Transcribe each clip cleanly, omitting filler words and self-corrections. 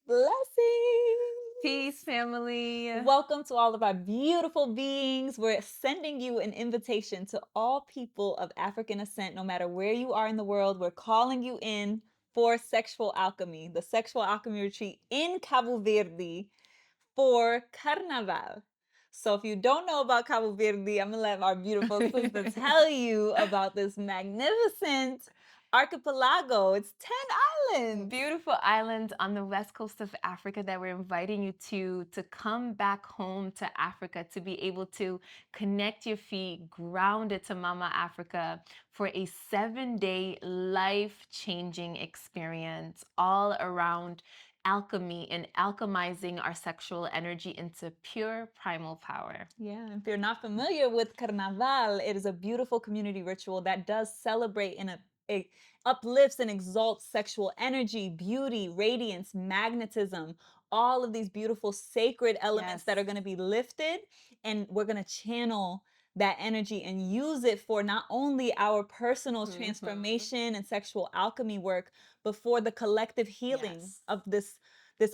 Blessings. Peace, family. Welcome to all of our beautiful beings. We're sending you an invitation to all people of African ascent, no matter where you are in the world. We're calling you in for Sexual Alchemy, the Sexual Alchemy Retreat in Cabo Verde for Carnaval. So if you don't know about Cabo Verde, I'm going to let our beautiful sister tell you about this magnificent archipelago. It's 10 islands. Beautiful islands on the west coast of Africa that we're inviting you to come back home to Africa, to be able to connect your feet grounded to Mama Africa for a 7-day life-changing experience all around alchemy and alchemizing our sexual energy into pure primal power. Yeah, if you're not familiar with Carnaval, it is a beautiful community ritual that does celebrate and it uplifts and exalts sexual energy, beauty, radiance, magnetism, all of these beautiful sacred elements that are going to be lifted, and we're going to channel that energy and use it for not only our personal transformation and sexual alchemy work, but for the collective healing of this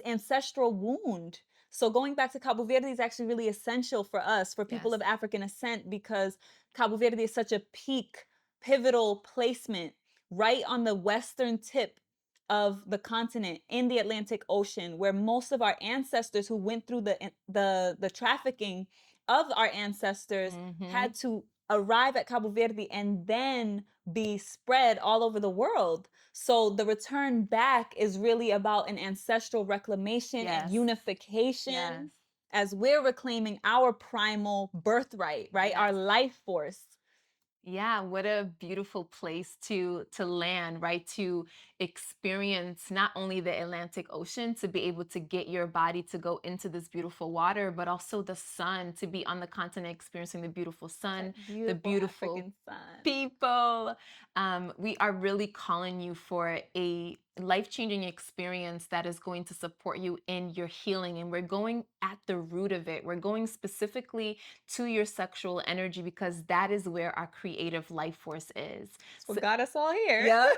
ancestral wound. So going back to Cabo Verde is actually really essential for us, for people of African ascent, because Cabo Verde is such a peak, pivotal placement right on the western tip of the continent in the Atlantic Ocean, where most of our ancestors who went through the trafficking of our ancestors had to arrive at Cabo Verde and then be spread all over the world. So the return back is really about an ancestral reclamation and unification as we're reclaiming our primal birthright, right? Our life force. Yeah, what a beautiful place to land, right? To experience not only the Atlantic Ocean, to be able to get your body to go into this beautiful water, but also the sun, to be on the continent experiencing the beautiful sun, the beautiful African sun. People. We are really calling you for a life-changing experience that is going to support you in your healing, and we're going at the root of it. We're going specifically to your sexual energy, because that is where our creative life force is. That's what got us all here. Yeah.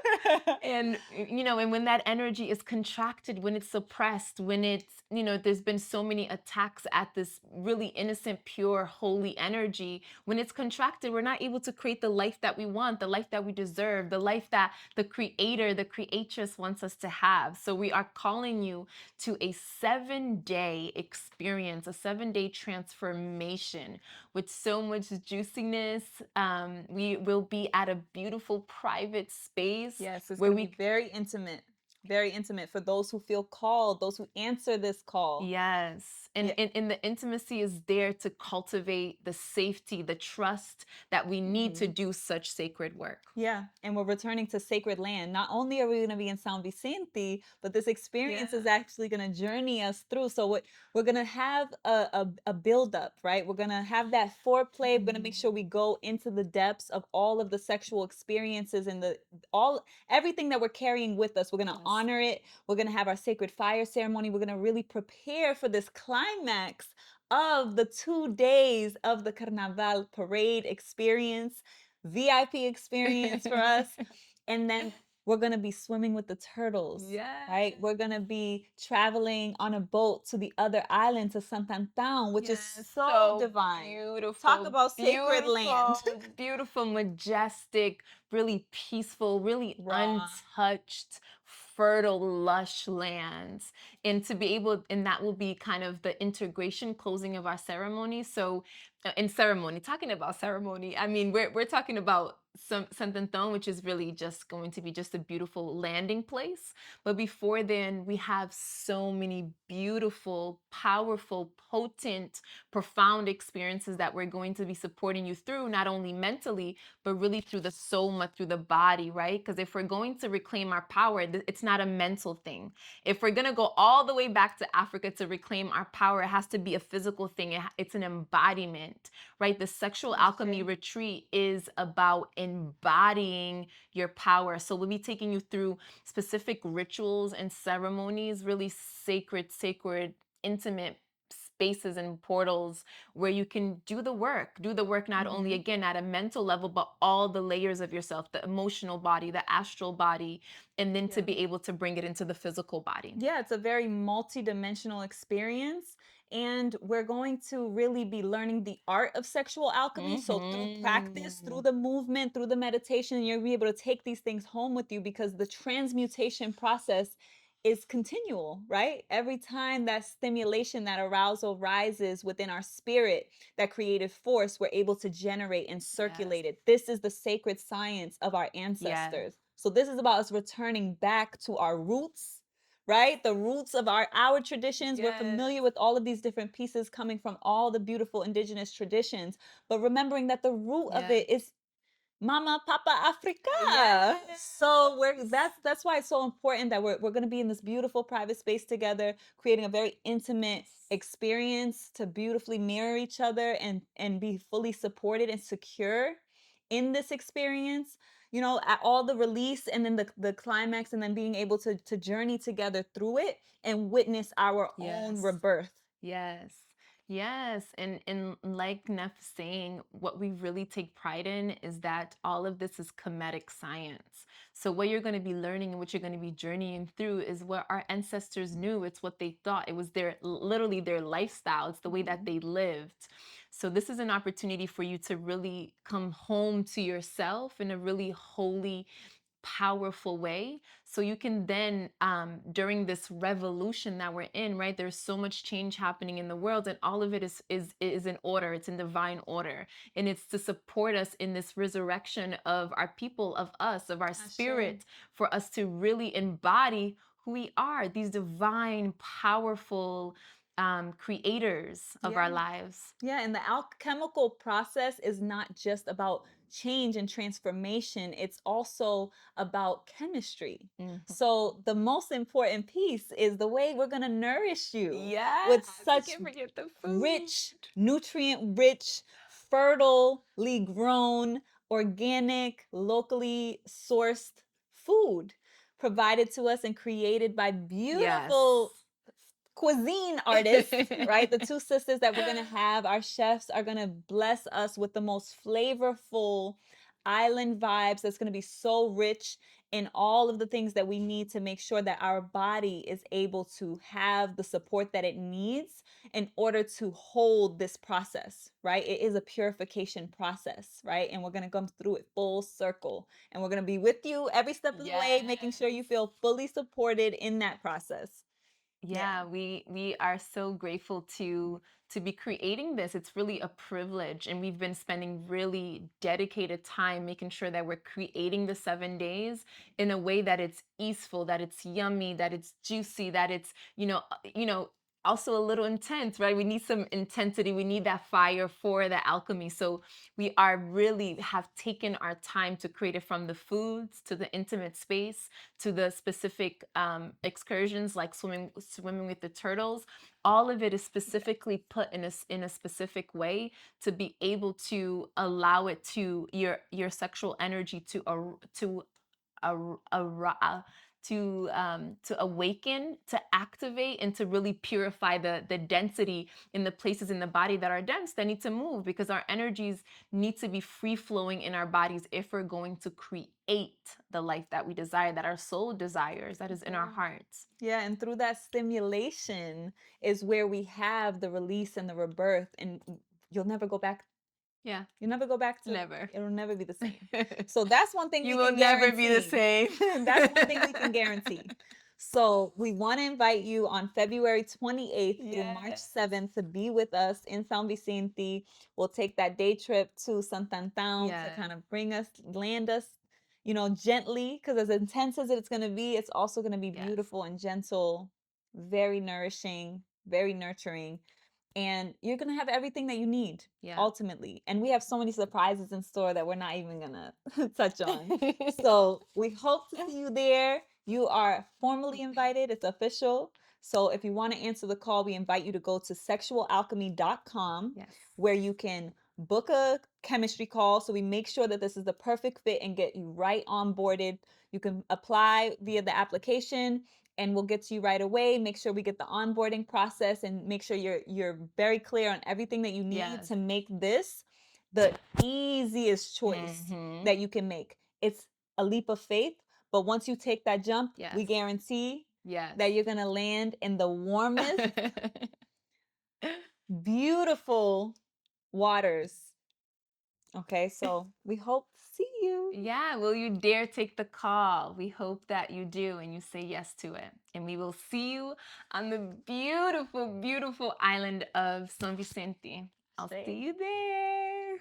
And and when that energy is contracted, when it's suppressed, when it's, there's been so many attacks at this really innocent, pure, holy energy, when it's contracted, we're not able to create the life that we want, the life that we deserve, the life that the creator, the creatress wants us to have. So we are calling you to a 7-day experience, a 7-day transformation with so much juiciness. We will be at a beautiful private space. Yes, it's going to be very intimate for those who feel called, those who answer this call. Yes. And the intimacy is there to cultivate the safety, the trust that we need to do such sacred work. Yeah. And we're returning to sacred land. Not only are we going to be in San Vicente, but this experience is actually going to journey us through. So we're going to have a build-up, right? We're going to have that foreplay. We're going to make sure we go into the depths of all of the sexual experiences and everything that we're carrying with us. We're going to honor it. We're going to have our sacred fire ceremony. We're going to really prepare for this climax of the 2 days of the Carnaval parade experience, VIP experience for us. And then we're going to be swimming with the turtles, right? We're going to be traveling on a boat to the other island, to Santantan, which is so divine. Beautiful. Talk about sacred land. Beautiful, majestic, really peaceful, really untouched, fertile, lush lands. And to be able, and that will be kind of the integration closing of our ceremony. So in ceremony, talking about ceremony, I mean, we're talking about Santanton, which is really just going to be just a beautiful landing place. But before then, we have so many beautiful, powerful, potent, profound experiences that we're going to be supporting you through, not only mentally, but really through the soma, through the body, right? Because if we're going to reclaim our power, it's not a mental thing. If we're going to go all the way back to Africa to reclaim our power, it has to be a physical thing. It's an embodiment, right? The sexual alchemy retreat is about embodying your power. So we'll be taking you through specific rituals and ceremonies, really sacred, intimate spaces and portals where you can do the work not only Mhm. again at a mental level, but all the layers of yourself, the emotional body, the astral body, and then to Yeah. be able to bring it into the physical body. Yeah, it's a very multi-dimensional experience. And we're going to really be learning the art of sexual alchemy. So through practice, through Hmm. the movement, through the meditation, you'll be able to take these things home with you because the transmutation process is continual, right? Every time that stimulation, that arousal rises within our spirit, that creative force, we're able to generate and Yes. circulate it. This is the sacred science of our Yes. ancestors. So this is about us returning back to our roots, right? The roots of our traditions. We're Yes. familiar with all of these different pieces coming from all the beautiful indigenous traditions, but remembering that the root of Yes. it is Mama, Papa, Africa. Yes. So that's why it's so important that we're going to be in this beautiful private space together, creating a very intimate experience to beautifully mirror each other and be fully supported and secure in this experience. You know, at all the release and then the climax, and then being able to journey together through it and witness our own Yes. rebirth. Yes. Yes. And like Neff saying, what we really take pride in is that all of this is comedic science. So what you're going to be learning and what you're going to be journeying through is what our ancestors knew. It's what they thought. It was their literally their lifestyle. It's the way that Mhm. they lived. So this is an opportunity for you to really come home to yourself in a really holy, powerful way, so you can then during this revolution that we're in, right, there's so much change happening in the world, and all of it is in order. It's in divine order, and it's to support us in this resurrection of our people, of us, of our Ashe. spirit, for us to really embody who we are, these divine, powerful creators of our Yeah. lives. Yeah, and the alchemical process is not just about change and transformation, it's also about chemistry. Mhm. So, the most important piece is the way we're going to nourish you Yes, with we such can't forget the food. rich, nutrient rich, fertilely grown, organic, locally sourced food provided to us and created by Yes. beautiful cuisine artists, right? The two sisters that we're gonna have, our chefs are gonna bless us with the most flavorful island vibes that's gonna be so rich in all of the things that we need to make sure that our body is able to have the support that it needs in order to hold this process, right? It is a purification process, right? And we're gonna come through it full circle. And we're gonna be with you every step of the way, making sure Yes. you feel fully supported in that process. Yeah. Yeah, we are so grateful to be creating this. It's really a privilege, and we've been spending really dedicated time making sure that we're creating the 7 days in a way that it's easeful, that it's yummy, that it's juicy, that it's, also a little intense, right? We need some intensity. We need that fire for the alchemy. So we are really have taken our time to create it, from the foods to the intimate space to the specific excursions like swimming with the turtles. All of it is specifically put in a specific way to be able to allow it to your sexual energy to ar- ar- uh, to awaken, to activate, and to really purify the density in the places in the body that are dense, that need to move, because our energies need to be free flowing in our bodies if we're going to create the life that we desire, that our soul desires, that is in our Yeah. hearts. Yeah, and through that stimulation is where we have the release and the rebirth, and you'll never go back. Yeah, You'll never go back to never. it'll never be the same. So that's one thing You we will can never be the guarantee. same. That's one thing we can guarantee. So we want to invite you on February 28th through March Yes. 7th to be with us in San Vicente. We'll take that day trip to Santantan to Yes. kind of bring us, land us, gently, because as intense as it's going to be, it's also going to be Yes. beautiful and gentle, very nourishing, very nurturing, and you're gonna have everything that you need Yeah. ultimately. And we have so many surprises in store that we're not even gonna touch on. So we hope to see you there. You are formally invited, it's official. So if you want to answer the call, we invite you to go to sexualalchemy.com, Yes. where you can book a chemistry call. So we make sure that this is the perfect fit and get you right onboarded. You can apply via the application, and we'll get to you right away. Make sure we get the onboarding process and make sure you're very clear on everything that you need Yes. to make this the easiest choice Mhm. that you can make. It's a leap of faith, but once you take that jump, we Yes. guarantee Yes. that you're going to land in the warmest, beautiful waters. Okay, so we hope to see you. Yeah, will you dare take the call? We hope that you do and you say yes to it. And we will see you on the beautiful, beautiful island of San Vicente. I'll see Say. you there.